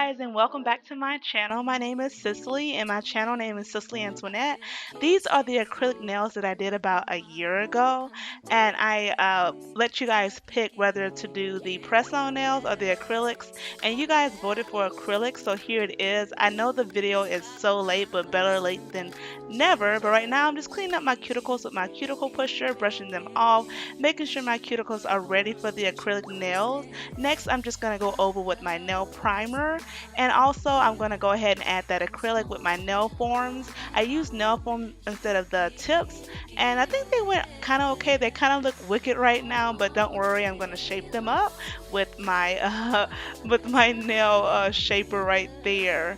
guys, and welcome back to my channel. My name is Cicely, and my channel name is Cicely Antoinette. These are the acrylic nails that I did about a year ago, and I let you guys pick whether to do the press-on nails or the acrylics, and you guys voted for acrylics, so here it is. I know the video is so late, but better late than never. But right now, I'm just cleaning up my cuticles with my cuticle pusher, brushing them off, making sure my cuticles are ready for the acrylic nails. Next, I'm just going to go over with my nail primer, and also I'm going to go ahead and add that acrylic with my nail forms. I used nail form instead of the tips, and I think they went kind of okay. They kind of look wicked right now, but don't worry, I'm going to shape them up with my with my nail shaper right there.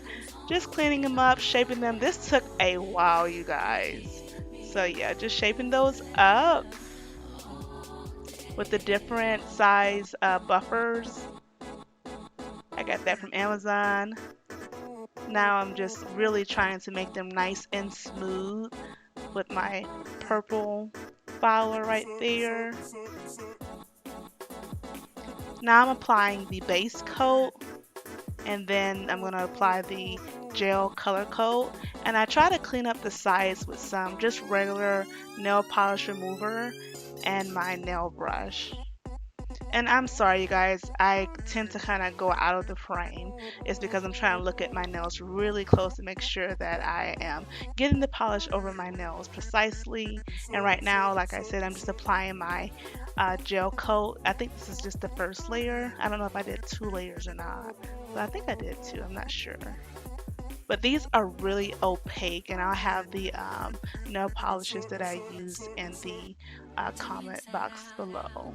Just cleaning them up, shaping them. This took a while, you guys. So yeah, just shaping those up with the different size buffers. I got that from Amazon. Now I'm just really trying to make them nice and smooth with my purple filer right there. Now I'm applying the base coat, and then I'm going to apply the gel color coat, and I try to clean up the sides with some just regular nail polish remover and my nail brush. And I'm sorry, you guys, I tend to kind of go out of the frame. It's because I'm trying to look at my nails really close to make sure that I am getting the polish over my nails precisely. And right now, like I said, I'm just applying my gel coat. I think this is just the first layer. I don't know if I did 2 layers or not, but I think I did 2. I'm not sure. But these are really opaque, and I'll have the nail polishes that I used in the comment box below,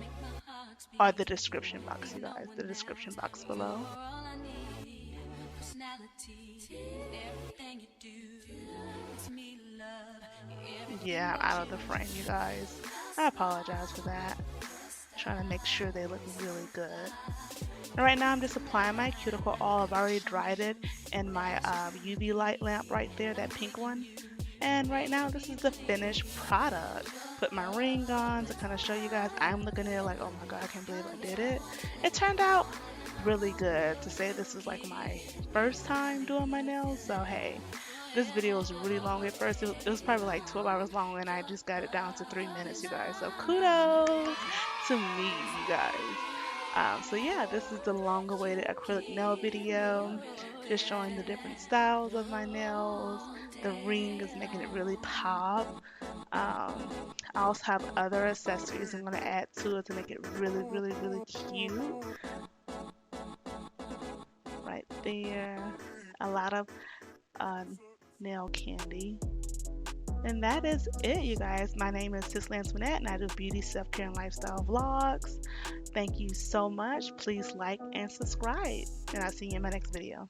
or the description box, you guys, the description box below. Yeah, I'm out of the frame, you guys. I apologize for that. Trying to make sure they look really good. And right now I'm just applying my cuticle oil. I've already dried it in my UV light lamp right there, that pink one. And right now this is the finished product. Put my ring on to kind of show you guys. I'm looking at it like, oh my god, I can't believe I did it. It turned out really good. To say this is like my first time doing my nails, so hey. This video was really long at first. It was probably like 12 hours long, and I just got it down to 3 minutes, you guys. So kudos to me, you guys. So yeah, this is the long-awaited acrylic nail video, just showing the different styles of my nails. The ring is making it really pop. I also have other accessories I'm going to add to it to make it really, really, really cute. Right there. A lot of nail candy. And that is it, you guys. My name is Cicely Antoinette, and I do beauty, self-care, and lifestyle vlogs. Thank you so much. Please like and subscribe, and I'll see you in my next video.